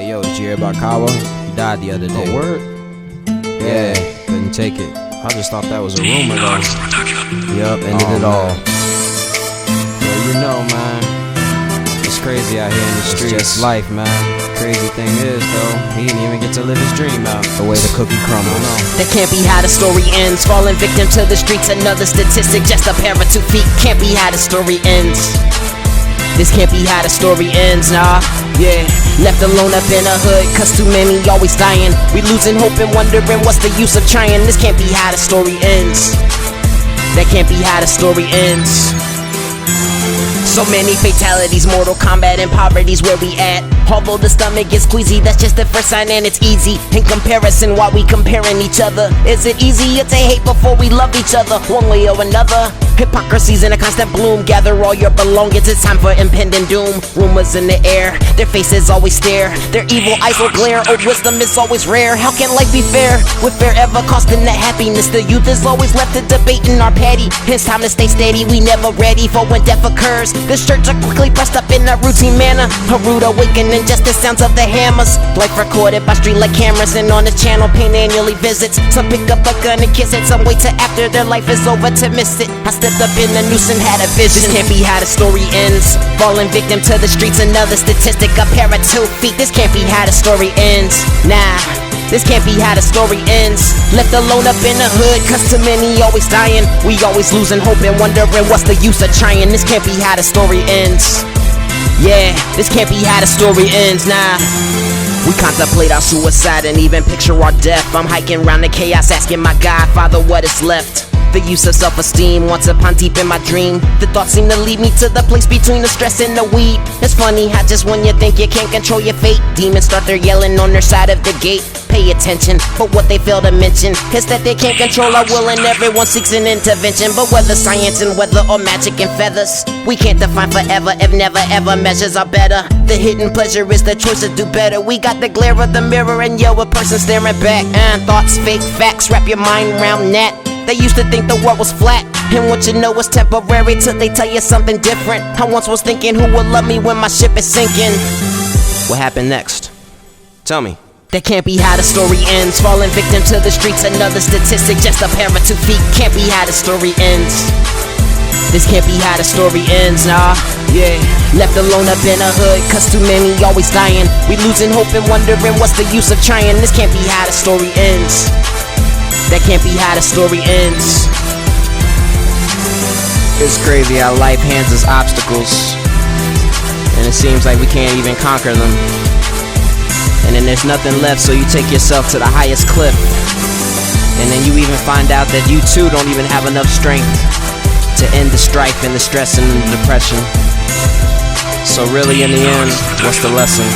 Hey yo, did you hear about Kawa? He died the other day. Oh, word? Yeah, couldn't take it. I just thought that was a rumor though. Yup, ended it all. Well, you know, man, it's crazy out here in the streets. It's just life, man. Crazy thing is, though, he didn't even get to live his dream out. The way the cookie crumbles. That can't be how the story ends. Falling victim to the streets, another statistic. Just a pair of 2 feet. Can't be how the story ends. This can't be how the story ends, nah. Yeah, left alone up in a hood, cause too many always dying. We losing hope and wondering what's the use of trying. This can't be how the story ends. That can't be how the story ends. So many fatalities, Mortal Kombat and poverty's where we at. Although the stomach gets queasy, that's just the first sign and it's easy. In comparison, why we comparing each other? Is it easier to hate before we love each other? One way or another. Hypocrisy's in a constant bloom. Gather all your belongings, it's time for impending doom. Rumors in the air, their faces always stare. Their evil eyes will glare, old wisdom is always rare. How can life be fair, with fair ever costing the happiness? The youth is always left to debating our petty. It's time to stay steady, we never ready for when death occurs. The shirts are quickly pressed up in a routine manner. A rude awakening, just the sounds of the hammers. Life recorded by streetlight cameras, and on the channel paying annually visits. Some pick up a gun and kiss it, some wait till after their life is over to miss it. I stepped up in the noose and had a vision. This can't be how the story ends. Falling victim to the streets, another statistic. A pair of 2 feet. This can't be how the story ends. Nah, this can't be how the story ends. Left alone up in the hood, cause too many always dying. We always losing hope and wondering what's the use of trying. This can't be how the story ends. Yeah, this can't be how the story ends, nah. We contemplate our suicide and even picture our death. I'm hiking around the chaos asking my Godfather what is left. The use of self-esteem, once upon deep in my dream. The thoughts seem to lead me to the place between the stress and the weed. It's funny how just when you think you can't control your fate, demons start their yelling on their side of the gate. Pay attention, but what they fail to mention is that they can't control our will and everyone seeks an intervention. But whether science and weather or magic and feathers, we can't define forever if never ever measures are better. The hidden pleasure is the choice to do better. We got the glare of the mirror and yo, a person staring back. Thoughts, fake facts, wrap your mind around that. They used to think the world was flat, and what you know is temporary till they tell you something different. I once was thinking who would love me when my ship is sinking. What happened next? Tell me. That can't be how the story ends. Falling victim to the streets, another statistic. Just a pair of 2 feet. Can't be how the story ends. This can't be how the story ends, nah. Yeah, left alone up in a hood, cause too many always dying. We losing hope and wondering what's the use of trying. This can't be how the story ends. That can't be how the story ends. It's crazy how life hands us obstacles, and it seems like we can't even conquer them. And then there's nothing left, so you take yourself to the highest cliff. And then you even find out that you too don't even have enough strength to end the strife and the stress and the depression. So really in the end, what's the lesson?